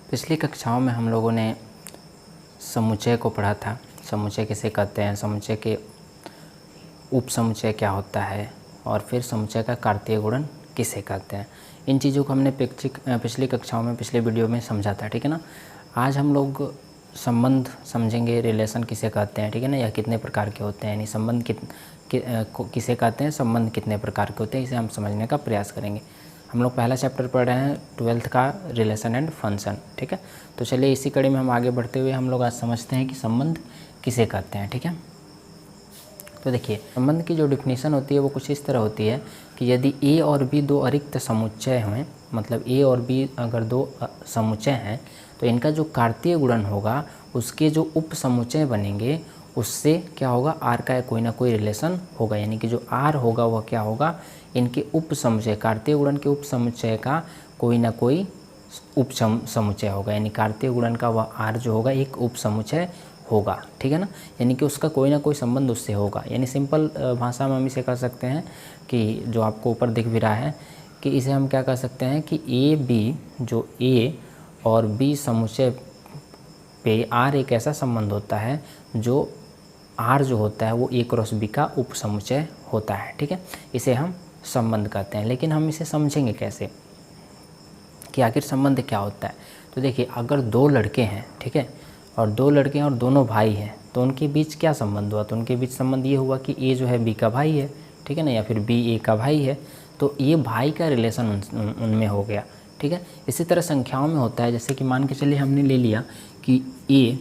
पिछली कक्षाओं में हम लोगों ने समुच्चय को पढ़ा था। समुच्चय किसे कहते हैं, समुच्चय के उपसमुच्चय क्या होता है और फिर समुच्चय का कार्तीय गुणन किसे कहते हैं। इन चीज़ों को हमने पिछली कक्षाओं में, पिछले वीडियो में समझा था, ठीक है ना। आज हम लोग संबंध समझेंगे, रिलेशन किसे कहते हैं, ठीक है ना, या कितने प्रकार के होते हैं, यानी संबंध किसे कहते हैं, संबंध कितने प्रकार के होते हैं, इसे हम समझने का प्रयास करेंगे। हम लोग पहला चैप्टर पढ़ रहे हैं 12th का रिलेशन एंड फंक्शन, ठीक है। तो चलिए इसी कड़ी में हम आगे बढ़ते हुए हम लोग आज समझते हैं कि संबंध किसे कहते हैं, ठीक है। तो देखिए, संबंध की जो डिफिनीशन होती है वो कुछ इस तरह होती है कि यदि ए और बी दो अरिक्त समुच्चय हों, मतलब ए और बी अगर दो समुच्चय हैं तो इनका जो कार्तीय गुणन होगा उसके जो उप समुच्चय बनेंगे उससे क्या होगा, आर का कोई ना कोई रिलेशन होगा। यानी कि जो आर होगा वह क्या होगा, इनके उप समुच्चय, कार्तीय गुणन के उप समुच्चय का कोई ना कोई उप समुच्चय होगा। यानी कार्तीय गुणन का वह आर जो होगा एक उप समुच्चय होगा, ठीक है ना। यानी कि उसका कोई ना कोई संबंध उससे होगा। यानी सिंपल भाषा में हम इसे कह सकते हैं कि जो आपको ऊपर दिख भी रहा है कि इसे हम क्या कह सकते हैं कि ए बी, जो ए और बी समुच्चय पे आर एक ऐसा संबंध होता है जो आर जो होता है वो ए क्रॉस बी का उप समुच्चय होता है, ठीक है। इसे हम संबंध कहते हैं। लेकिन हम इसे समझेंगे कैसे कि आखिर संबंध क्या होता है। तो देखिए, अगर दो लड़के हैं, ठीक है, और दो लड़के हैं और दोनों भाई हैं, तो उनके बीच क्या संबंध हुआ, तो उनके बीच संबंध ये हुआ कि ए जो है बी का भाई है, ठीक है ना, या फिर बी ए का भाई है, तो ये भाई का रिलेशन उनमें हो गया, ठीक है। इसी तरह संख्याओं में होता है, जैसे कि मान के चलिए हमने ले लिया कि ए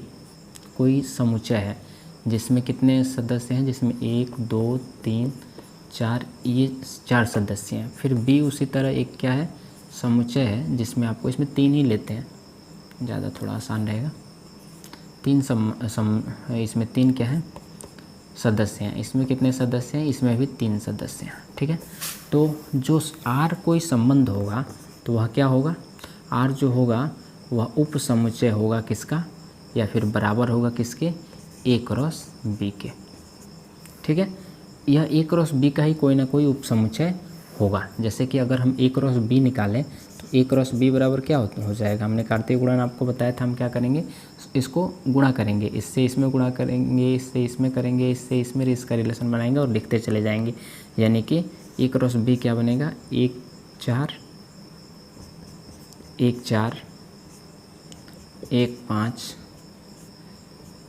कोई समुच्चय है जिसमें कितने सदस्य हैं, जिसमें 1 2 3 4, ये 4 सदस्य हैं। फिर बी उसी तरह एक क्या है, समुच्चय है जिसमें आपको इसमें 3 ही लेते हैं, ज़्यादा थोड़ा आसान रहेगा। 3 इसमें 3 क्या है, सदस्य हैं। इसमें कितने सदस्य हैं, इसमें भी 3 सदस्य हैं, ठीक है। तो जो आर कोई संबंध होगा तो वह क्या होगा, आर जो होगा वह उप समुच्चय होगा किसका, या फिर बराबर होगा किसके, ए क्रॉस बी के, ठीक है। यह ए क्रॉस बी का ही कोई ना कोई उप समुच्चय होगा। जैसे कि अगर हम ए क्रॉस बी निकालें तो ए क्रॉस बी बराबर क्या हो जाएगा, हमने कार्तीय गुणन आपको बताया था। हम क्या करेंगे, इसको गुणा करेंगे, इससे इसमें गुणा करेंगे, इससे इसमें करेंगे, इससे इसमें, इसका रिलेशन बनाएंगे और लिखते चले जाएंगे। यानी कि ए क्रॉस बी क्या बनेगा, 1 4 1 4 1 5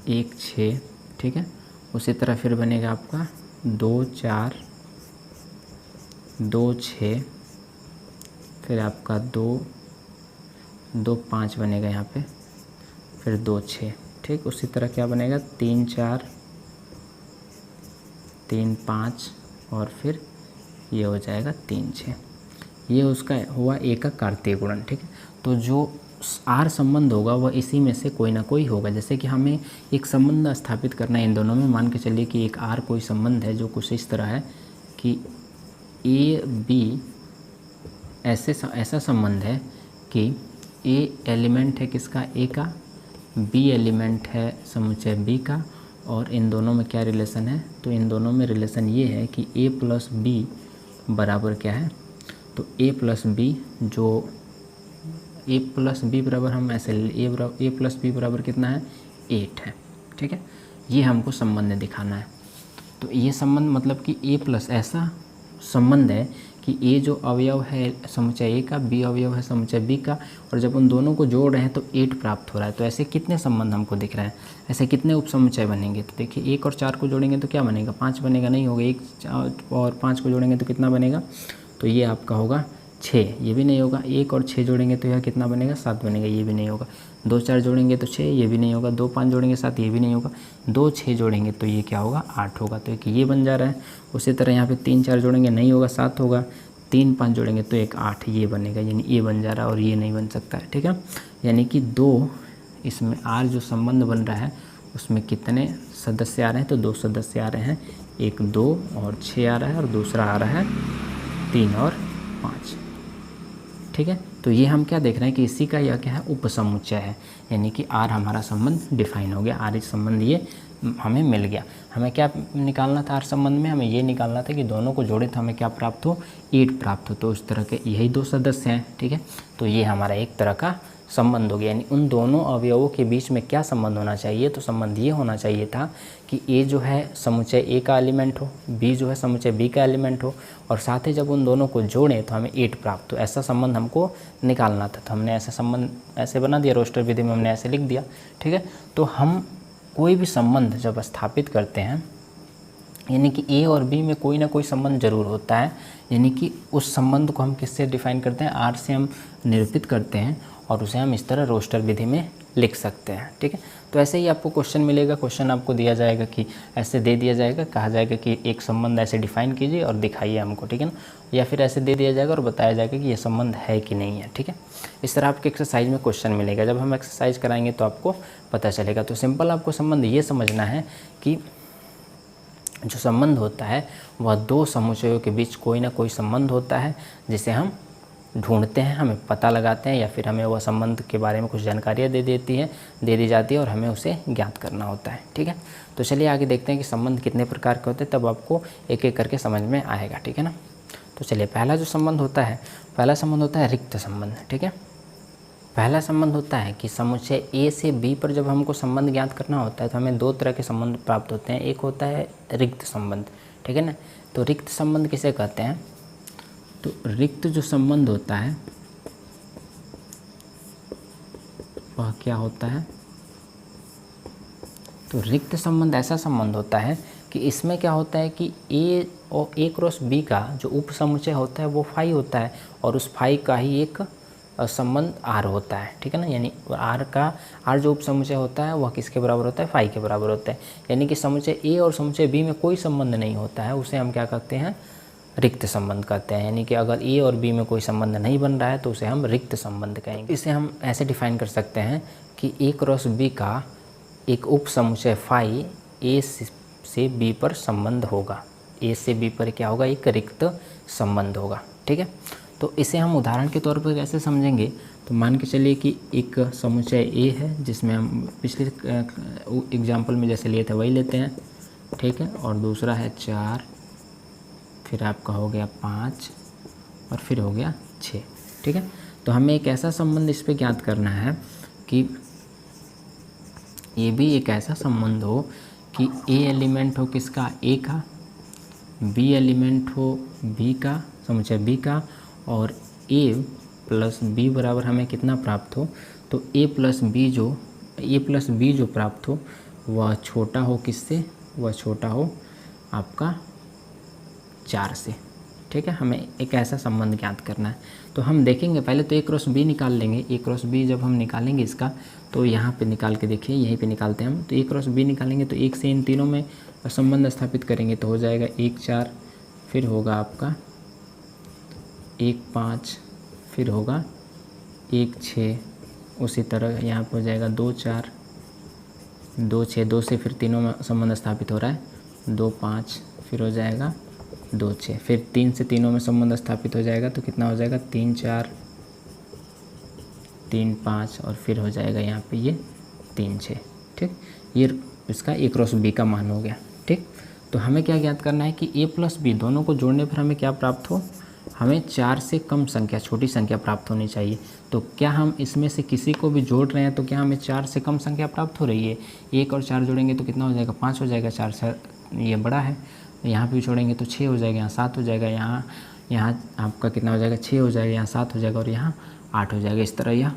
1 6, ठीक है। उसी तरह फिर बनेगा आपका 2 4 2 6, फिर आपका 2 2 5 बनेगा यहाँ पे, फिर 2 6, ठीक। उसी तरह क्या बनेगा, 3 4 3 5 और फिर ये हो जाएगा 3 6। ये उसका हुआ ए का कार्तीय गुणन, ठीक है। तो जो आर संबंध होगा वह इसी में से कोई ना कोई होगा। जैसे कि हमें एक संबंध स्थापित करना है इन दोनों में। मान के चलिए कि एक आर कोई संबंध है जो कुछ इस तरह है कि ए बी ऐसा संबंध है कि ए एलिमेंट है किसका, ए का, बी एलिमेंट है समुच्चय बी का, और इन दोनों में क्या रिलेशन है, तो इन दोनों में रिलेशन ये है कि ए प्लस बी बराबर क्या है, तो ए प्लस बी, जो ए प्लस बी बराबर हम ऐसे ए प्लस बी बराबर कितना है, 8 है, ठीक है। ये हमको संबंध दिखाना है। तो ये संबंध मतलब कि ए प्लस ऐसा संबंध है कि ए जो अवयव है समुच्चय ए का, बी अवयव है समुच्चय बी का, और जब उन दोनों को जोड़ रहे हैं तो 8 प्राप्त हो रहा है। तो ऐसे कितने संबंध हमको दिख रहा है, ऐसे कितने उप समुच्चय बनेंगे, तो देखिए 1 और 4 को जोड़ेंगे तो क्या बनेगा, 5 बनेगा, नहीं होगा। 1 और 5 को जोड़ेंगे तो कितना बनेगा, तो ये आपका होगा 6, ये भी नहीं होगा। 1 और 6 जोड़ेंगे तो यह कितना बनेगा, 7 बनेगा, ये भी नहीं होगा। 2 4 जोड़ेंगे तो 6, ये भी नहीं होगा। 2 5 जोड़ेंगे 7, ये भी नहीं होगा। 2 6 जोड़ेंगे तो ये क्या होगा, 8 होगा। तो एक ये बन जा रहा है। उसी तरह यहाँ पे 3 4 जोड़ेंगे नहीं होगा, 7 होगा। 3 5 जोड़ेंगे तो एक 8, ये बनेगा, यानी ये बन जा रहा है और ये नहीं बन सकता है, ठीक है। यानी कि 2 इसमें आर जो संबंध बन रहा है उसमें कितने सदस्य आ रहे हैं, तो 2 सदस्य आ रहे हैं। एक 2 और 6 आ रहा है और दूसरा आ रहा है 3 और 5, ठीक है। तो ये हम क्या देख रहे हैं कि इसी का यह क्या है, उपसमुच्चय है। यानी कि आर हमारा संबंध डिफाइन हो गया, आर इस संबंध ये हमें मिल गया। हमें क्या निकालना था आर संबंध में, हमें ये निकालना था कि दोनों को जोड़े तो हमें क्या प्राप्त हो, 8 प्राप्त हो। तो उस तरह के यही 2 सदस्य हैं, ठीक है। तो ये हमारा एक तरह का संबंध हो गया, यानी उन दोनों अवयवों के बीच में क्या संबंध होना चाहिए, तो संबंध ये होना चाहिए था कि ए जो है समुच्चय ए का एलिमेंट हो, बी जो है समुच्चय बी का एलिमेंट हो, और साथ ही जब उन दोनों को जोड़ें तो हमें 8 प्राप्त हो। ऐसा संबंध हमको निकालना था, तो हमने ऐसा संबंध ऐसे बना दिया, रोस्टर विधि में हमने ऐसे लिख दिया। ठीक है, तो हम कोई भी संबंध जब स्थापित करते हैं, यानी कि ए और बी में कोई ना कोई संबंध जरूर होता है, यानी कि उस संबंध को हम किससे डिफाइन करते हैं, आर से हम निरूपित करते हैं, और उसे हम इस तरह रोस्टर विधि में लिख सकते हैं। ठीक है, तो ऐसे ही आपको क्वेश्चन मिलेगा, क्वेश्चन आपको दिया जाएगा कि ऐसे दे दिया जाएगा, कहा जाएगा कि एक संबंध ऐसे डिफाइन कीजिए और दिखाइए हमको। ठीक है ना, या फिर ऐसे दे दिया जाएगा और बताया जाएगा कि ये संबंध है कि नहीं है। ठीक है, इस तरह आपके एक्सरसाइज में क्वेश्चन मिलेगा, जब हम एक्सरसाइज कराएंगे तो आपको पता चलेगा। तो सिंपल आपको संबंध ये समझना है कि जो संबंध होता है वह दो समुच्चयों के बीच कोई ना कोई संबंध होता है, जिसे हम ढूंढते हैं, हमें पता लगाते हैं, या फिर हमें वह संबंध के बारे में कुछ जानकारियाँ दे दी जाती है और हमें उसे ज्ञात करना होता है। ठीक है, तो चलिए आगे देखते हैं कि संबंध कितने प्रकार के होते हैं, तब आपको एक एक करके समझ में आएगा। ठीक है ना, तो चलिए पहला जो संबंध होता है, पहला संबंध होता है रिक्त संबंध। ठीक है, पहला संबंध होता है कि समुच्चय ए से बी पर जब हमको संबंध ज्ञात करना होता है तो हमें दो तरह के संबंध प्राप्त होते हैं। एक होता है रिक्त संबंध। ठीक है ना, तो रिक्त संबंध किसे कहते हैं, तो रिक्त जो संबंध होता है वह क्या होता है, तो रिक्त संबंध ऐसा संबंध होता है कि इसमें क्या होता है कि ए और ए क्रॉस बी का जो उप समुच्चय होता है वो फाई होता है, और उस फाई का ही एक संबंध आर होता है। ठीक है ना, यानी आर जो उप समुच्चय होता है वह किसके बराबर होता है, फाई के बराबर होता है। यानी कि समुच्चय ए और समुच्चय बी में कोई संबंध नहीं होता है, उसे हम क्या कहते हैं, रिक्त संबंध कहते हैं। यानी कि अगर ए और बी में कोई संबंध नहीं बन रहा है तो उसे हम रिक्त संबंध कहेंगे। इसे हम ऐसे डिफाइन कर सकते हैं कि ए क्रॉस बी का एक उप समुच्चय फाई ए से बी पर संबंध होगा, ए से बी पर क्या होगा, एक रिक्त संबंध होगा। ठीक है, तो इसे हम उदाहरण के तौर पर कैसे समझेंगे, तो मान के चलिए कि एक समुच्चय ए है जिसमें हम पिछले एग्जाम्पल में जैसे लिए थे वही लेते हैं। ठीक है, और दूसरा है 4, फिर आपका हो गया 5, और फिर हो गया 6। ठीक है, तो हमें एक ऐसा संबंध इस पर ज्ञात करना है कि ये भी एक ऐसा संबंध हो कि ए एलिमेंट हो किसका, ए का, बी एलिमेंट हो बी का, समुच्चय बी का, और ए प्लस बी बराबर हमें कितना प्राप्त हो, तो ए प्लस बी जो प्राप्त हो वह छोटा हो किससे, वह छोटा हो आपका 4 से। ठीक है, हमें एक ऐसा संबंध ज्ञात करना है। तो हम देखेंगे पहले तो ए क्रॉस बी निकाल लेंगे। ए क्रॉस बी जब हम निकालेंगे इसका, तो यहाँ पे निकाल के देखिए, यहीं पे निकालते हैं हम। तो ए क्रॉस बी निकालेंगे तो एक से इन तीनों में संबंध स्थापित करेंगे तो हो जाएगा 1 4, फिर होगा आपका 1 5, फिर होगा 1 6, उसी तरह यहाँ पर हो जाएगा 2 4 2 6, 2 से फिर तीनों में संबंध स्थापित हो रहा है 2 5, फिर हो जाएगा 2 6, फिर 3 से तीनों में संबंध स्थापित हो जाएगा तो कितना हो जाएगा 3 4 3 5, और फिर हो जाएगा यहाँ पे ये 3 6। ठीक, ये इसका ए क्रॉस बी का मान हो गया। ठीक, तो हमें क्या ज्ञात करना है कि ए प्लस बी दोनों को जोड़ने पर हमें क्या प्राप्त हो, हमें 4 से कम संख्या, छोटी संख्या प्राप्त होनी चाहिए। तो क्या हम इसमें से किसी को भी जोड़ रहे हैं तो क्या हमें 4 से कम संख्या प्राप्त हो रही है, 1 और 4 जोड़ेंगे तो कितना हो जाएगा 5 हो जाएगा, 4 से ये बड़ा है, यहाँ पे छोड़ेंगे तो 6 हो जाएगा, यहाँ 7 हो जाएगा, यहाँ आपका कितना हो जाएगा 6 हो जाएगा, यहाँ 7 हो जाएगा, और यहाँ 8 हो जाएगा। इस तरह यह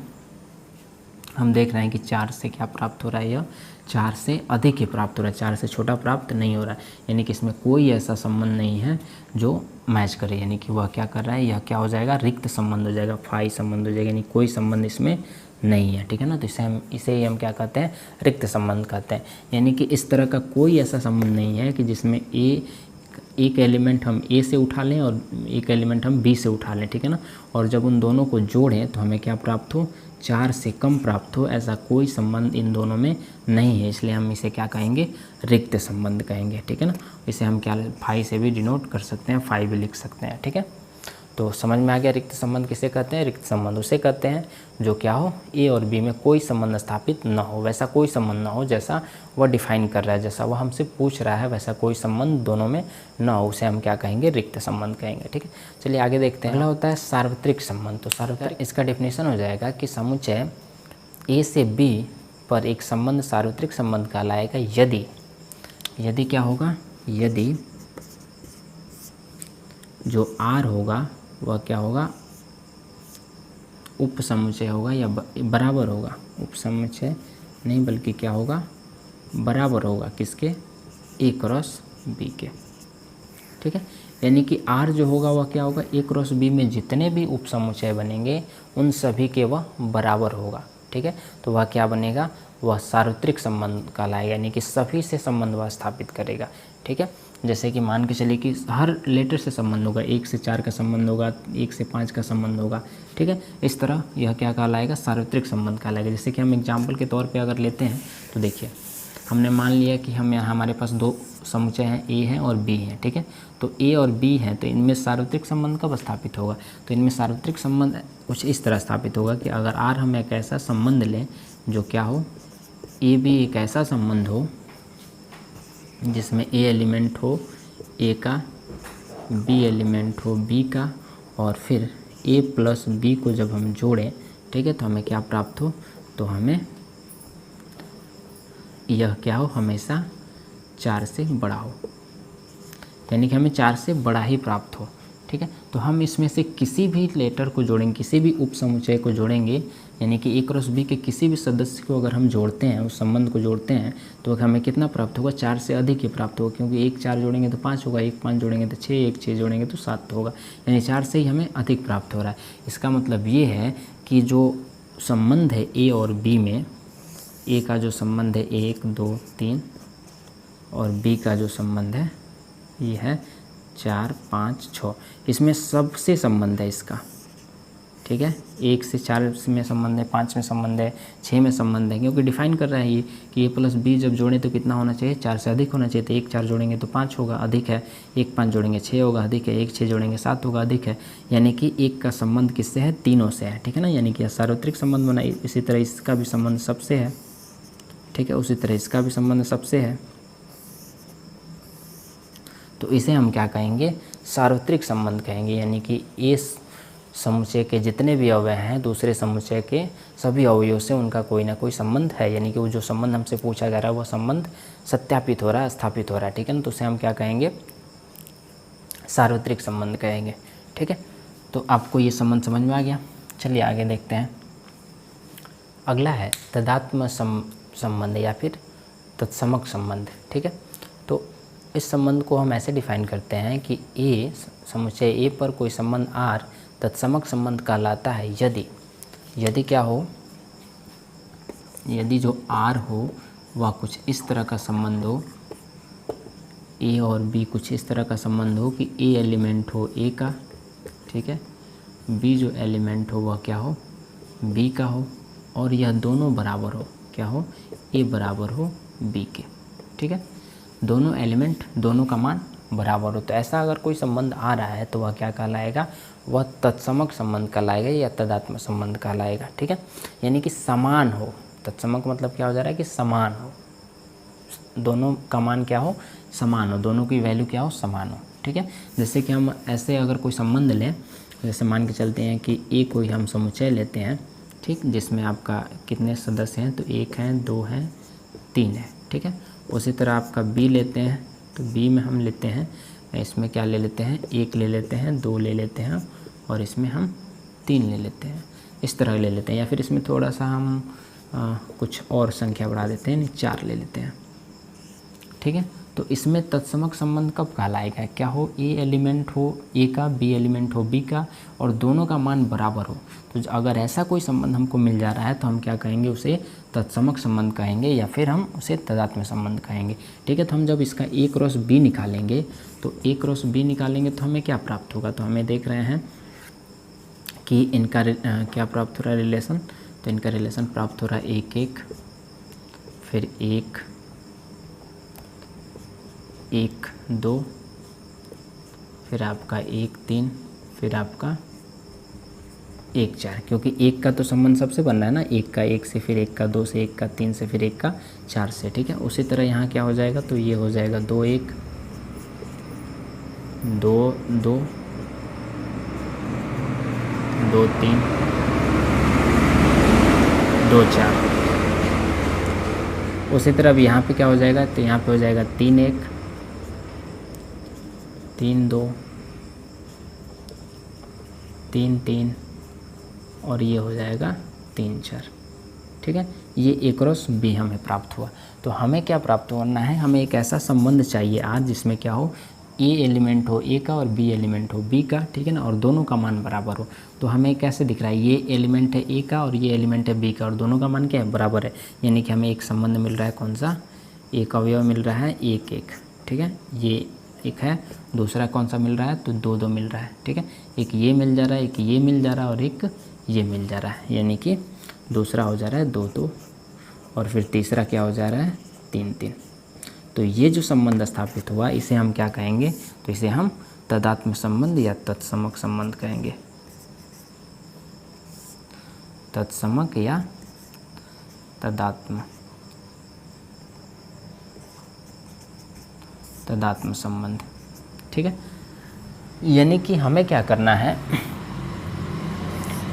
हम देख रहे हैं कि 4 से क्या प्राप्त हो रहा है, यह 4 से अधिक ही प्राप्त हो रहा है, 4 से छोटा प्राप्त नहीं हो रहा है। यानी कि इसमें कोई ऐसा संबंध नहीं है जो मैच करे, यानी कि वह क्या कर रहा है, यह क्या हो जाएगा, रिक्त संबंध हो जाएगा, फाई संबंध हो जाएगा, यानी कोई संबंध इसमें नहीं है। ठीक है ना, तो इसे ही हम क्या कहते हैं, रिक्त संबंध कहते हैं। यानी कि इस तरह का कोई ऐसा संबंध नहीं है कि जिसमें एक एलिमेंट हम ए से उठा लें और एक एलिमेंट हम बी से उठा लें। ठीक है ना, और जब उन दोनों को जोड़ें तो हमें क्या प्राप्त हो, 4 से कम प्राप्त हो, ऐसा कोई संबंध इन दोनों में नहीं है। इसलिए हम इसे क्या कहेंगे, रिक्त संबंध कहेंगे। ठीक है ना, इसे हम क्या फाई से भी डिनोट कर सकते हैं, फाई भी लिख सकते हैं। ठीक है, तो समझ में आ गया रिक्त संबंध किसे कहते हैं। रिक्त संबंध उसे कहते हैं जो क्या हो, ए और बी में कोई संबंध स्थापित न हो, वैसा कोई संबंध न हो जैसा वह डिफाइन कर रहा है, जैसा वह हमसे पूछ रहा है, वैसा कोई संबंध दोनों में न हो, उसे हम क्या कहेंगे, रिक्त संबंध कहेंगे। ठीक है, चलिए आगे देखते हैं। अगला होता है सार्वत्रिक संबंध। तो सार्वत्रिक, इसका डेफिनेशन हो जाएगा कि समुच्चय ए से बी पर एक संबंध सार्वत्रिक संबंध कहलाएगा यदि क्या होगा, यदि जो आर होगा वह क्या होगा, उप समुच्चय होगा या बराबर होगा, उप समुच्चय नहीं बल्कि क्या होगा, बराबर होगा किसके, ए क्रॉस बी के। ठीक है, यानी कि आर जो होगा वह क्या होगा, ए क्रॉस बी में जितने भी उप समुच्चय बनेंगे उन सभी के वह बराबर होगा। ठीक है, तो वह क्या बनेगा, वह सार्वत्रिक संबंध कहलाएगा, यानी कि सभी से संबंध वह स्थापित करेगा। ठीक है, जैसे कि मान के चलिए कि हर लेटर से संबंध होगा, 1 से 4 का संबंध होगा, 1 से 5 का संबंध होगा। ठीक है, इस तरह यह क्या कहलाएगा, सार्वत्रिक संबंध कहलाएगा। जैसे कि हम एग्जाम्पल के तौर पे अगर लेते हैं तो देखिए, हमने मान लिया कि हम यहाँ हमारे पास 2 समुच्चय हैं, ए हैं और बी हैं। ठीक है, तो ए और बी हैं, तो इनमें सार्वत्रिक संबंध कब स्थापित होगा, तो इनमें सार्वत्रिक संबंध कुछ इस तरह स्थापित होगा कि अगर आर हम एक ऐसा संबंध लें जो क्या हो, ए बी एक ऐसा संबंध हो जिसमें ए एलिमेंट हो ए का, बी एलिमेंट हो बी का, और फिर ए प्लस बी को जब हम जोड़ें, ठीक है, तो हमें क्या प्राप्त हो, तो हमें यह क्या हो, हमेशा 4 से बड़ा हो, यानी कि हमें 4 से बड़ा ही प्राप्त हो। ठीक है, तो हम इसमें से किसी भी लेटर को जोड़ेंगे, किसी भी उप समुच्चय को जोड़ेंगे, यानी कि ए क्रॉस बी के किसी भी सदस्य को अगर हम जोड़ते हैं, उस संबंध को जोड़ते हैं, तो हमें कितना प्राप्त होगा, 4 से अधिक ही प्राप्त होगा, क्योंकि 1 4 जोड़ेंगे तो 5 होगा, 1 5 जोड़ेंगे तो 6, 1 6 जोड़ेंगे तो 7 होगा, यानी 4 से ही हमें अधिक प्राप्त हो रहा है। इसका मतलब ये है कि जो संबंध है ए और बी में, ए का जो संबंध है 1 2 3 और बी का जो संबंध है ये है 4 5 6, इसमें सबसे संबंध है इसका। ठीक है, 1 से 4 में संबंध है, 5 में संबंध है, 6 में संबंध है, क्योंकि डिफाइन कर रहा है ये कि ए प्लस बी जब जोड़ें तो कितना होना चाहिए, 4 से अधिक होना चाहिए। तो 1 4 जोड़ेंगे तो 5 होगा, अधिक है, 1 5 जोड़ेंगे 6 होगा, अधिक है, 1 6 जोड़ेंगे 7 होगा, अधिक है, यानी कि एक का संबंध किससे है, तीनों से है। ठीक है ना, यानी कि सार्वत्रिक संबंध बना। इसी तरह इसका भी संबंध सबसे है। ठीक है, उसी तरह इसका भी संबंध सबसे है, तो इसे हम क्या कहेंगे, सार्वत्रिक संबंध कहेंगे, यानी कि इस समुच्चय के जितने भी अवयव हैं दूसरे समुच्चय के सभी अवयवों से उनका कोई ना कोई संबंध है, यानी कि वो जो संबंध हमसे पूछा जा रहा है वो संबंध सत्यापित हो रहा है, स्थापित हो रहा है। ठीक है ना, तो उसे हम क्या कहेंगे, सार्वत्रिक संबंध कहेंगे। ठीक है, तो आपको ये संबंध समझ में आ गया। चलिए आगे देखते हैं। अगला है तदात्म संबंध या फिर तत्समक संबंध। ठीक है, तो इस संबंध को हम ऐसे डिफाइन करते हैं कि ए समुच्चय ए पर कोई संबंध आर तत्समक संबंध कहलाता है यदि क्या हो, यदि जो आर हो वह कुछ इस तरह का संबंध हो, ए और बी कुछ इस तरह का संबंध हो कि ए एलिमेंट हो ए का, ठीक है, बी जो एलिमेंट हो वह क्या हो, बी का हो, और यह दोनों बराबर हो, क्या हो, ए बराबर हो बी के। ठीक है, दोनों एलिमेंट, दोनों का मान बराबर हो, तो ऐसा अगर कोई संबंध आ रहा है तो वह क्या कहलाएगा, वह तत्समक संबंध कहलाएगा या तदात्म संबंध कहलाएगा। ठीक है, यानी कि समान हो। तत्समक मतलब क्या हो जा रहा है कि समान हो, दोनों का मान क्या हो, समान हो, दोनों की वैल्यू क्या हो, समान हो। ठीक है, जैसे कि हम ऐसे अगर कोई संबंध लें, जैसे मान के चलते हैं कि ए कोई हम समुच्चय लेते हैं, ठीक, जिसमें आपका कितने सदस्य हैं, तो 1 हैं, 2 हैं, 3 है। ठीक है, उसी तरह आपका बी लेते हैं, तो बी में हम लेते हैं, इसमें क्या ले लेते हैं, 1 ले लेते हैं, 2 ले लेते हैं, और इसमें हम 3 ले लेते हैं, इस तरह ले लेते हैं, या फिर इसमें थोड़ा सा हम कुछ और संख्या बढ़ा देते हैं, 4 ले लेते हैं। ठीक है, तो इसमें तत्समक संबंध कब कहलाएगा, क्या हो, ए एलिमेंट हो ए का, बी एलिमेंट हो बी का, और दोनों का मान बराबर हो। तो अगर ऐसा कोई संबंध हमको मिल जा रहा है तो हम क्या कहेंगे, उसे तत्समक संबंध कहेंगे या फिर हम उसे तदात्म्य संबंध कहेंगे। ठीक है, तो हम जब इसका ए क्रॉस बी निकालेंगे, तो ए क्रॉस बी निकालेंगे तो हमें क्या प्राप्त होगा, तो हमें देख रहे हैं कि इनका क्या प्राप्त हो रहा है, रिलेशन, तो इनका रिलेशन प्राप्त हो रहा है 1 1, फिर 1 1 2, फिर आपका 1 3, फिर आपका 1 4, क्योंकि 1 का तो संबंध सबसे बन रहा है ना, 1 का 1 से, फिर 1 का 2 से, 1 का 3 से, फिर 1 का 4 से, ठीक है। उसी तरह यहाँ क्या हो जाएगा, तो ये हो जाएगा 2 1 2 2 2 3 2 4। उसी तरह अब यहाँ पे क्या हो जाएगा, तो यहाँ पे हो जाएगा 3 1 3 2 3 3 और ये हो जाएगा 3 4, ठीक है। ये ए क्रॉस बी हमें प्राप्त हुआ। तो हमें क्या प्राप्त करना है, हमें एक ऐसा संबंध चाहिए आज जिसमें क्या हो, ए एलिमेंट हो ए का और बी एलिमेंट हो बी का, ठीक है ना, और दोनों का मान बराबर हो। तो हमें कैसे दिख रहा है, ये एलिमेंट है ए का और ये एलिमेंट है बी का, और दोनों का मान क्या है, बराबर है। यानी कि हमें एक संबंध मिल रहा है, कौन सा, एक अवयव मिल रहा है 1 1, ठीक है। ये एक है, दूसरा कौन सा मिल रहा है, तो 2 2 मिल रहा है, ठीक है। एक ये मिल जा रहा है, एक ये मिल जा रहा है और एक ये मिल जा रहा है, यानी कि दूसरा हो जा रहा है 2 2 और फिर तीसरा क्या हो जा रहा है 3 3। तो ये जो संबंध स्थापित हुआ इसे हम क्या कहेंगे, तो इसे हम तदात्म संबंध या तत्समक संबंध कहेंगे, तत्समक या तदात्म संबंध, ठीक है। यानी कि हमें क्या करना है,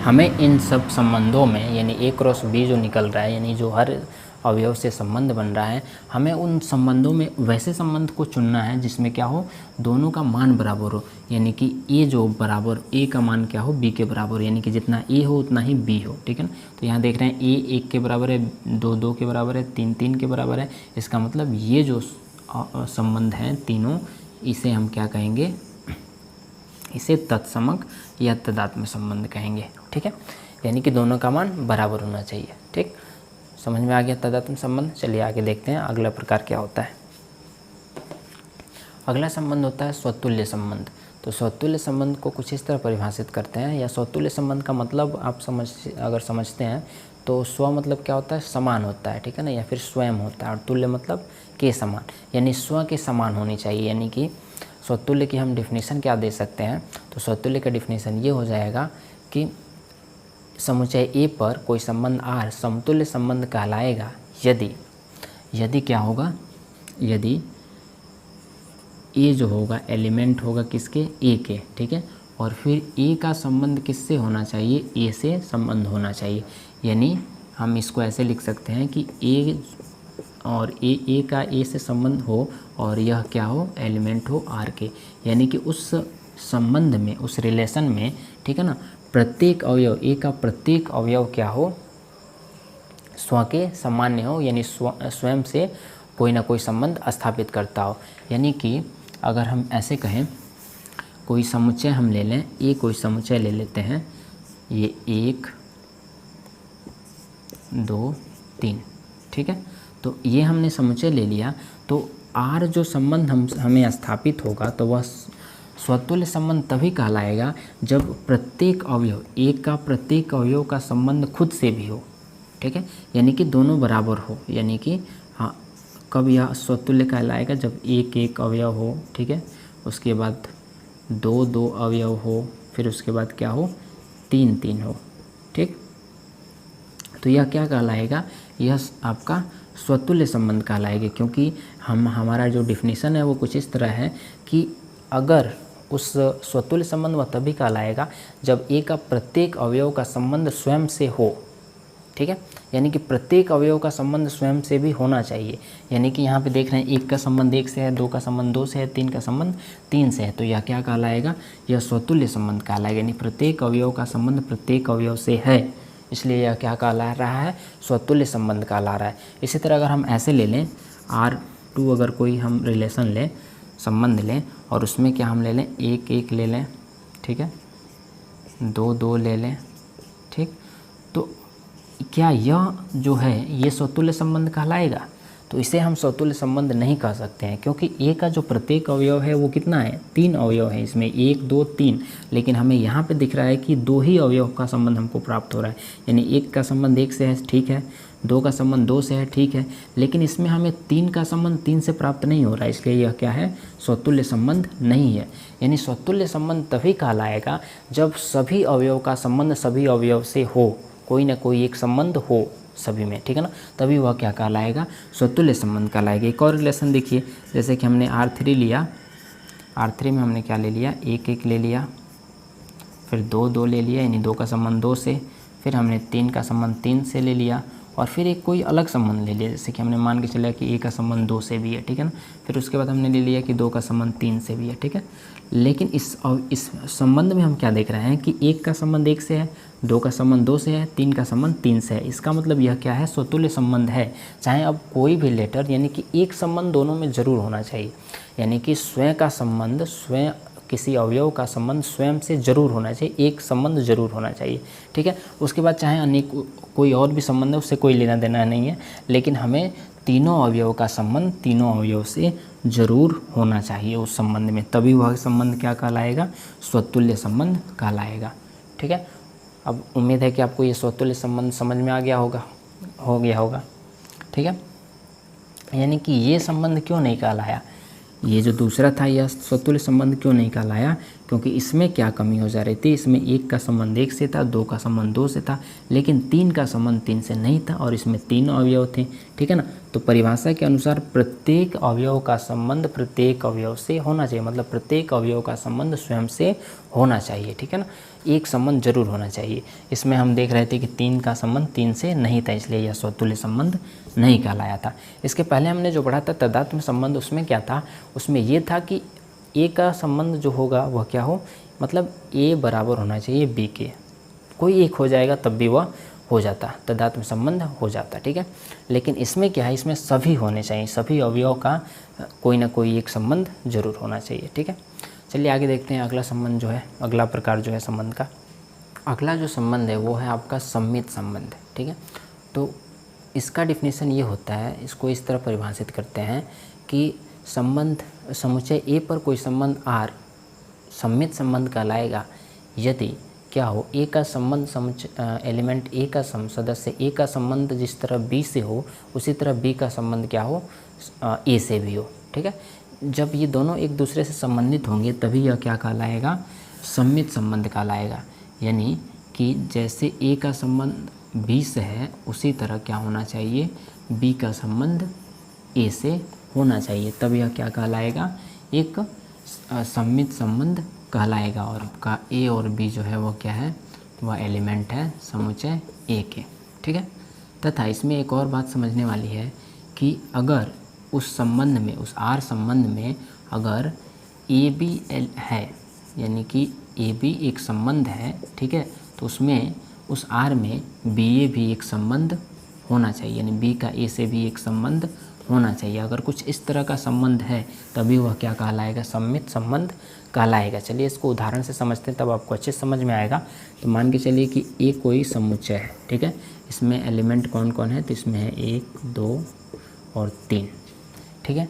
हमें इन सब संबंधों में, यानी ए क्रॉस बी जो निकल रहा है, यानी जो हर अवयव से संबंध बन रहा है, हमें उन संबंधों में वैसे संबंध को चुनना है जिसमें क्या हो, दोनों का मान बराबर हो। यानी कि ए जो बराबर, ए का मान क्या हो, बी के बराबर, यानी कि जितना ए हो उतना ही बी हो, ठीक है ना। तो यहाँ देख रहे हैं ए 1 के बराबर है, 2 2 के बराबर है, 3 3 के बराबर है। इसका मतलब ये जो संबंध हैं तीनों, इसे हम क्या कहेंगे, इसे तत्समक या तदात्म संबंध कहेंगे, ठीक है। यानी कि दोनों का मान बराबर होना चाहिए, ठीक। समझ में आ गया तदात्म संबंध। चलिए आगे देखते हैं अगला प्रकार क्या होता है। अगला संबंध होता है स्वतुल्य संबंध। तो स्वतुल्य संबंध को कुछ इस तरह परिभाषित करते हैं, या स्वतुल्य संबंध का मतलब आप अगर समझते हैं तो स्व मतलब क्या होता है, समान होता है, ठीक है ना, या फिर स्वयं होता है, और तुल्य मतलब के समान, यानी स्व के समान होनी चाहिए। यानी कि स्वतुल्य की हम डिफिनीशन क्या दे सकते हैं, तो स्वतुल्य का डिफिनीशन ये हो जाएगा कि समुच्चय ए पर कोई संबंध आर समतुल्य संबंध कहलाएगा यदि क्या होगा, यदि ए जो होगा एलिमेंट होगा किसके, ए के, ठीक है, और फिर ए का संबंध किससे होना चाहिए, ए से संबंध होना चाहिए। यानी हम इसको ऐसे लिख सकते हैं कि ए और ए का ए से संबंध हो और यह क्या हो, एलिमेंट हो आर के। यानी कि उस संबंध में, उस रिलेशन में, ठीक है ना, प्रत्येक अवयव, ए का प्रत्येक अवयव क्या हो, स्व के सामान्य हो, यानी स्वयं से कोई ना कोई संबंध स्थापित करता हो। यानी कि अगर हम ऐसे कहें, कोई समुच्चय हम ले लें, ए कोई समुच्चय ले लेते हैं, ये 1 2 3, ठीक है। तो ये हमने समुच्चय ले लिया, तो आर जो संबंध हमें स्थापित होगा तो वह स्वतुल्य संबंध तभी कहलाएगा जब प्रत्येक अवयव, एक का प्रत्येक अवयव का संबंध खुद से भी हो, ठीक है, यानी कि दोनों बराबर हो। यानी कि हाँ, कब यह स्वतुल्य कहलाएगा, जब एक एक अवयव हो, ठीक है, उसके बाद 2 2 अवयव हो, फिर उसके बाद क्या हो, 3 3 हो, ठीक। तो यह क्या कहलाएगा, यह आपका स्वतुल्य संबंध कहलाएगा, क्योंकि हमारा जो डिफिनीशन है वो कुछ इस तरह है कि अगर उस स्वतुल्य संबंध वह तभी कहलाएगा जब ए का प्रत्येक अवयव का संबंध स्वयं से हो, ठीक है। यानी कि प्रत्येक अवयव का संबंध स्वयं से भी होना चाहिए। यानी कि यहाँ पे देख रहे हैं 1 का संबंध 1 से है, 2 का संबंध 2 से है, 3 का संबंध 3 से है, तो यह क्या कहलाएगा, यह स्वतुल्य संबंध कहलाएगा। यानी प्रत्येक अवयव का संबंध प्रत्येक अवयव से है, इसलिए यह क्या कहला रहा है, स्वतुल्य संबंध कहला रहा है। इसी तरह अगर हम ऐसे ले लें, R2 अगर कोई हम रिलेशन लें, संबंध लें, और उसमें क्या हम ले लें, 1 1 ले लें, ठीक है, 2 2 ले लें, ठीक, तो क्या यह जो है ये स्वतुल्य संबंध कहलाएगा, तो इसे हम स्वतुल्य संबंध नहीं कह सकते हैं, क्योंकि ए का जो प्रत्येक अवयव है वो कितना है, 3 अवयव है इसमें, 1 2 3, लेकिन हमें यहाँ पे दिख रहा है कि 2 ही अवयव का संबंध हमको प्राप्त हो रहा है। यानी 1 का संबंध 1 से है, ठीक है, 2 का संबंध 2 से है, ठीक है, लेकिन इसमें हमें 3 का संबंध 3 से प्राप्त नहीं हो रहा है, इसलिए यह क्या है, स्वतुल्य संबंध नहीं है। यानी स्वतुल्य संबंध तभी कहलाएगा जब सभी अवयव का संबंध सभी अवयव से हो, कोई ना कोई एक संबंध हो सभी में, ठीक है ना, तभी वह क्या कहलाएगा, स्वतुल्य संबंध कहलाएगा। एक और रिलेशन देखिए, जैसे कि हमने R3 लिया, R3 में हमने क्या ले लिया, 1 1 ले लिया, फिर 2 2 ले लिया, यानी 2 का संबंध 2 से, फिर हमने 3 का संबंध 3 से ले लिया, और फिर एक कोई अलग संबंध ले लिया, जैसे कि हमने मान के चला कि A का संबंध 2 से भी है, ठीक है ना, फिर उसके बाद हमने ले लिया कि 2 का संबंध 3 से भी है, ठीक है। लेकिन इस संबंध में हम क्या देख रहे हैं कि 1 का संबंध 1 से है, 2 का संबंध 2 से है, 3 का संबंध 3 से है। इसका मतलब यह क्या है, स्वतुल्य संबंध है। चाहे अब कोई भी लेटर, यानी कि एक संबंध दोनों में जरूर होना चाहिए, यानी कि स्वयं का संबंध, स्वयं किसी अवयव का संबंध स्वयं से जरूर होना चाहिए, एक संबंध जरूर होना चाहिए, ठीक है। उसके बाद चाहे अनेक कोई और भी संबंध है, उससे कोई लेना देना नहीं है, लेकिन हमें तीनों अवयव का संबंध तीनों अवयव से जरूर होना चाहिए उस संबंध में, तभी वह संबंध क्या कहलाएगा, स्वतुल्य संबंध कहलाएगा, ठीक है। अब उम्मीद है कि आपको ये स्वतुल्य संबंध समझ में आ गया होगा, ठीक है। यानी कि ये संबंध क्यों नहीं कहलाया, ये जो दूसरा था यह स्वतुल्य संबंध क्यों नहीं कहलाया, क्योंकि इसमें क्या कमी हो जा रही थी, इसमें 1 का संबंध 1 से था, 2 का संबंध 2 से था, लेकिन 3 का संबंध 3 से नहीं था, और इसमें 3 अवयव थे, ठीक है ना। तो परिभाषा के अनुसार प्रत्येक अवयव का संबंध प्रत्येक अवयव से होना चाहिए, मतलब प्रत्येक अवयव का संबंध स्वयं से होना चाहिए, ठीक है ना, एक संबंध जरूर होना चाहिए। इसमें हम देख रहे थे कि 3 का संबंध 3 से नहीं था, इसलिए यह स्वतुल्य संबंध नहीं कहलाया था। इसके पहले हमने जो पढ़ा था तदात्म्य संबंध, उसमें क्या था, उसमें ये था कि ए का संबंध जो होगा वह क्या हो, मतलब ए बराबर होना चाहिए बी के, कोई एक हो जाएगा तब भी वह हो जाता, तदात्म्य संबंध हो जाता, ठीक है। लेकिन इसमें क्या है, इसमें सभी होने चाहिए, सभी अवयव का कोई ना कोई एक संबंध जरूर होना चाहिए, ठीक है। चलिए आगे देखते हैं अगला संबंध जो है, अगला प्रकार जो है संबंध का। अगला जो संबंध है वो है आपका सम्मित संबंध, ठीक है। तो इसका डिफिनीशन ये होता है, इसको इस तरह परिभाषित करते हैं कि संबंध समुच्चय ए पर कोई संबंध R सम्मित संबंध कहलाएगा यदि क्या हो, ए का संबंध एलिमेंट ए का सदस्य ए का संबंध जिस तरह बी से हो, उसी तरह बी का संबंध क्या हो, ए से भी हो, ठीक है। जब ये दोनों एक दूसरे से संबंधित होंगे तभी यह क्या कहलाएगा, सम्मित संबंध कहलाएगा। यानी कि जैसे ए का संबंध बी से है, उसी तरह क्या होना चाहिए, बी का संबंध ए से होना चाहिए, तब यह क्या कहलाएगा, एक सम्मित संबंध कहलाएगा। और आपका ए और बी जो है वो क्या है, वह एलिमेंट है समुच्चय ए के, ठीक है। तथा इसमें एक और बात समझने वाली है कि अगर उस संबंध में, उस आर संबंध में अगर ए बी है, यानी कि ए बी एक संबंध है, ठीक है, तो उसमें उस आर में बी ए भी एक संबंध होना चाहिए, यानी बी का ए से भी एक संबंध होना चाहिए। अगर कुछ इस तरह का संबंध है तभी वह क्या कहलाएगा, सम्मित संबंध कहलाएगा। चलिए इसको उदाहरण से समझते हैं, तब आपको अच्छे समझ में आएगा। तो मान के चलिए कि ए कोई समुच्चय है, ठीक है, इसमें एलिमेंट कौन कौन है, तो इसमें है 1 2 और 3, ठीक है।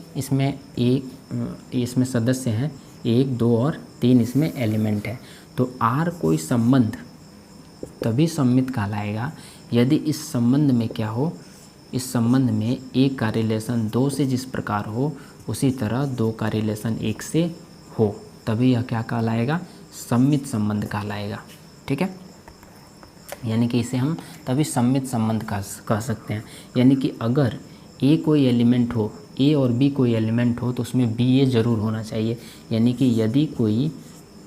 इसमें सदस्य हैं 1 2 और 3, इसमें एलिमेंट है। तो आर कोई संबंध तभी सम्मित कहलाएगा यदि इस संबंध में क्या हो, इस संबंध में एक का रिलेशन 2 से जिस प्रकार हो, उसी तरह 2 का रिलेशन 1 से हो, तभी यह क्या कहलाएगा, सम्मित संबंध कहलाएगा, ठीक है। यानी कि इसे हम तभी सम्मित संबंध कह सकते हैं। यानी कि अगर ए कोई एलिमेंट हो, ए और बी कोई एलिमेंट हो, तो उसमें बी ए ज़रूर होना चाहिए। यानी कि यदि कोई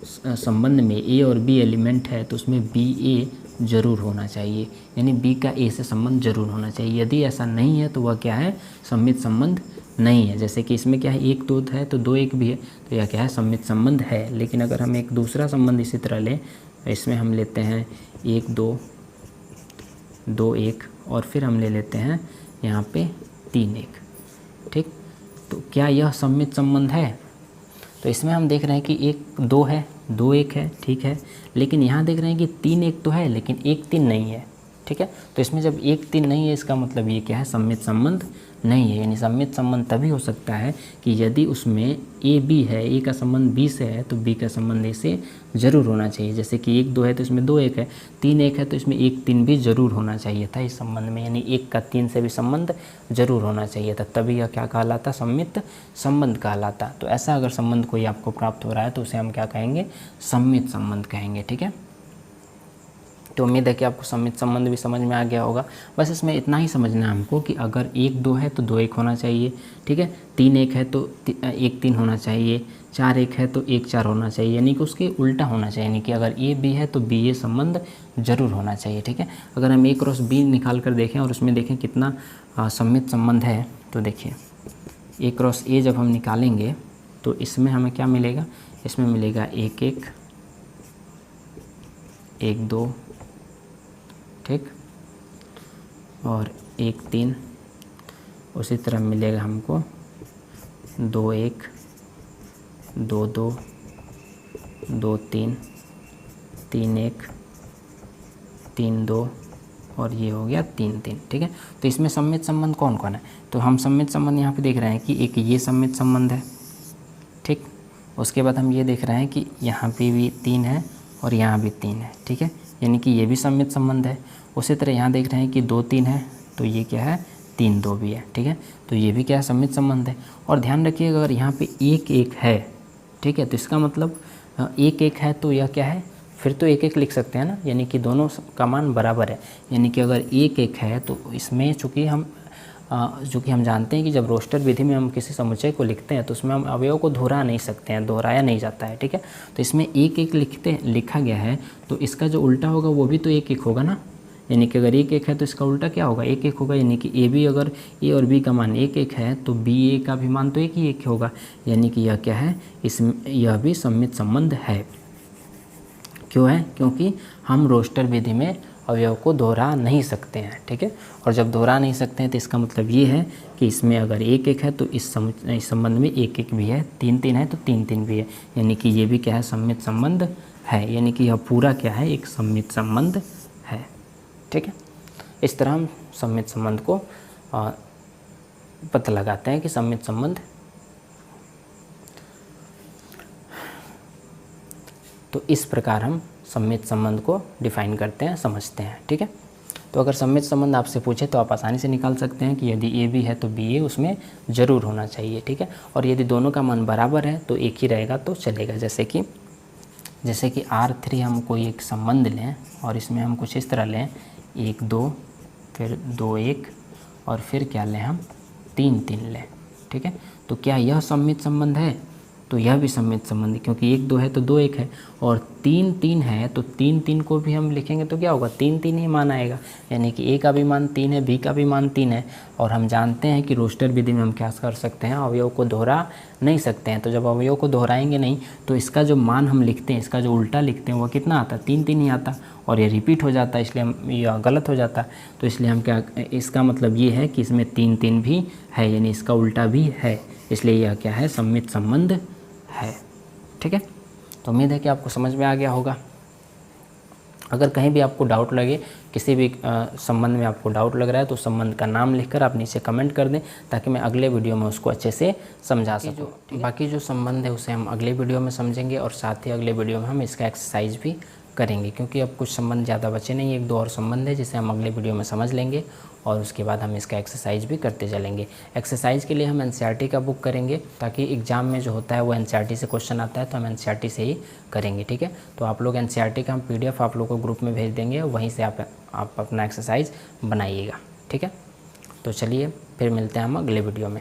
संबंध में ए और बी एलिमेंट है तो उसमें बी ए ज़रूर होना चाहिए, यानी बी का ए से संबंध जरूर होना चाहिए। यदि ऐसा नहीं है तो वह क्या है, सम्मित संबंध नहीं है। जैसे कि इसमें क्या है, 1 2 है तो 2 1 भी है, तो यह क्या है, सम्मित संबंध है। लेकिन अगर हम एक दूसरा संबंध इसी तरह लें, इसमें हम लेते हैं 1 2 2 1 और फिर हम ले लेते हैं यहाँ पे 3 1, ठीक। तो क्या यह सम्मित संबंध है? तो इसमें हम देख रहे हैं कि 1 2 है, 2 1 है, ठीक है, लेकिन यहाँ देख रहे हैं कि 3 1 तो है लेकिन 1 3 नहीं है, ठीक है। तो इसमें जब 1 3 नहीं है, इसका मतलब ये क्या है, सममित संबंध नहीं है। यानी सममित संबंध तभी हो सकता है कि यदि उसमें ए बी है, ए का संबंध बी से है तो बी का संबंध ए से ज़रूर होना चाहिए। जैसे कि 1 2 है तो इसमें 2 1 है, 3 1 है तो इसमें 1 3 भी ज़रूर होना चाहिए था इस संबंध में। यानी 1 का 3 से भी संबंध ज़रूर होना चाहिए था, तभी यह क्या कहलाता, सममित संबंध कहलाता। तो ऐसा अगर संबंध कोई आपको प्राप्त हो रहा है तो उसे हम क्या कहेंगे, सममित संबंध कहेंगे, ठीक है। तो उम्मीद है कि आपको सममित संबंध भी समझ में आ गया होगा। बस इसमें इतना ही समझना है हमको कि अगर 1 2 है तो 2 1 होना चाहिए, ठीक है। 3 1 है तो 1 3 होना चाहिए, 4 1 है तो 1 4 होना चाहिए, यानी कि उसके उल्टा होना चाहिए। यानी कि अगर ए बी है तो बी ए संबंध जरूर होना चाहिए, ठीक है। अगर हम ए क्रॉस बी निकाल कर देखें और उसमें देखें कितना सममित संबंध है, तो देखिए ए क्रॉस ए जब हम निकालेंगे तो इसमें हमें क्या मिलेगा, इसमें मिलेगा 1 1 1 2, ठीक, और 1 3। उसी तरह मिलेगा हमको 2 1 2 2 2 3 3 1 3 2 और ये हो गया 3 3, ठीक है। तो इसमें सममित संबंध कौन कौन है, तो हम सममित संबंध यहाँ पे देख रहे हैं कि एक ये सममित संबंध है, ठीक। उसके बाद हम ये देख रहे हैं कि यहाँ पे भी 3 है और यहाँ भी 3 है, ठीक है, यानी कि ये भी सममित संबंध है। उसी तरह यहाँ देख रहे हैं कि 2 3 है तो ये क्या है, 3 2 भी है, ठीक है। तो ये भी क्या है, सममित संबंध है। और ध्यान रखिएगा अगर यहाँ पे 1 1 है, ठीक है, तो इसका मतलब 1 1 है तो यह क्या है, फिर तो 1 1 लिख सकते हैं ना, यानी कि दोनों का मान बराबर है। यानी कि अगर 1 1 है तो इसमें चूँकि हम जानते हैं कि जब रोस्टर विधि में हम किसी समुच्चय को लिखते हैं तो उसमें हम अवयव को दोहरा नहीं सकते हैं, दोहराया नहीं जाता है, ठीक है। तो इसमें 1 1 लिखा गया है तो इसका जो उल्टा होगा वो भी तो 1 1 होगा ना। यानी कि अगर 1 1 है तो इसका उल्टा क्या होगा, 1 1 होगा। यानी कि ए बी, अगर ए और बी का मान 1 1 है तो बी ए का भी मान तो 1 ही 1 होगा। यानी कि यह क्या है, इसमें यह भी सममित संबंध है। क्यों है, क्योंकि हम रोस्टर विधि में अवयव को दोहरा नहीं सकते हैं, ठीक है। और जब दोहरा नहीं सकते हैं तो इसका मतलब ये है कि इसमें अगर 1 1 है तो इस संबंध में 1 1 भी है, 3 3 है तो 3 3 भी है। यानी कि ये भी क्या है, सममित संबंध है। यानी कि यह पूरा क्या है, एक सममित संबंध है, ठीक है। इस तरह हम सममित संबंध को पता लगाते हैं कि सममित संबंध। तो इस प्रकार हम सममित संबंध को डिफाइन करते हैं, समझते हैं, ठीक है। तो अगर सममित संबंध आपसे पूछे तो आप आसानी से निकाल सकते हैं कि यदि ए बी है तो बी ए उसमें ज़रूर होना चाहिए, ठीक है। और यदि दोनों का मान बराबर है तो एक ही रहेगा तो चलेगा। जैसे कि R3 हम कोई एक संबंध लें और इसमें हम कुछ इस तरह लें 1 2 फिर 2 1 और फिर क्या लें हम 3 3 लें, ठीक है। तो क्या यह सममित संबंध है, तो यह भी सममित संबंध है, क्योंकि 1 2 है तो 2 1 है और 3 3 है तो 3 3 को भी हम लिखेंगे तो क्या होगा, 3 3 ही मान आएगा। यानी कि ए का भी मान 3 है, बी का भी मान 3 है। और हम जानते हैं कि रोस्टर विधि में हम क्या कर सकते हैं, अवयव को दोहरा नहीं सकते हैं। तो जब अवयव को दोहराएंगे नहीं तो इसका जो मान हम लिखते हैं, इसका जो उल्टा लिखते हैं वो कितना आता है, 3 3 ही आता, और ये रिपीट हो जाता है, इसलिए हम यह गलत हो जाता है। तो इसलिए हम क्या, इसका मतलब ये है कि इसमें 3 3 भी है, यानी इसका उल्टा भी है, इसलिए यह क्या है, सममित संबंध है, ठीक है। तो उम्मीद है कि आपको समझ में आ गया होगा। अगर कहीं भी आपको डाउट लगे, किसी भी संबंध में आपको डाउट लग रहा है तो संबंध का नाम लिखकर आप नीचे कमेंट कर दें ताकि मैं अगले वीडियो में उसको अच्छे से समझा सकूं। बाकी जो संबंध है उसे हम अगले वीडियो में समझेंगे और साथ ही अगले वीडियो में हम इसका एक्सरसाइज भी करेंगे, क्योंकि अब कुछ संबंध ज़्यादा बचे नहीं, 1 2 और संबंध है जिसे हम अगले वीडियो में समझ लेंगे और उसके बाद हम इसका एक्सरसाइज भी करते चलेंगे। एक्सरसाइज के लिए हम एनसीईआरटी का बुक करेंगे ताकि एग्जाम में जो होता है वो एनसीईआरटी से क्वेश्चन आता है तो हम एनसीईआरटी से ही करेंगे, ठीक है। तो आप लोग एनसीईआरटी का हम PDF आप लोग को ग्रुप में भेज देंगे, वहीं से आप अपना एक्सरसाइज बनाइएगा, ठीक है। तो चलिए फिर मिलते हैं हम अगले वीडियो में।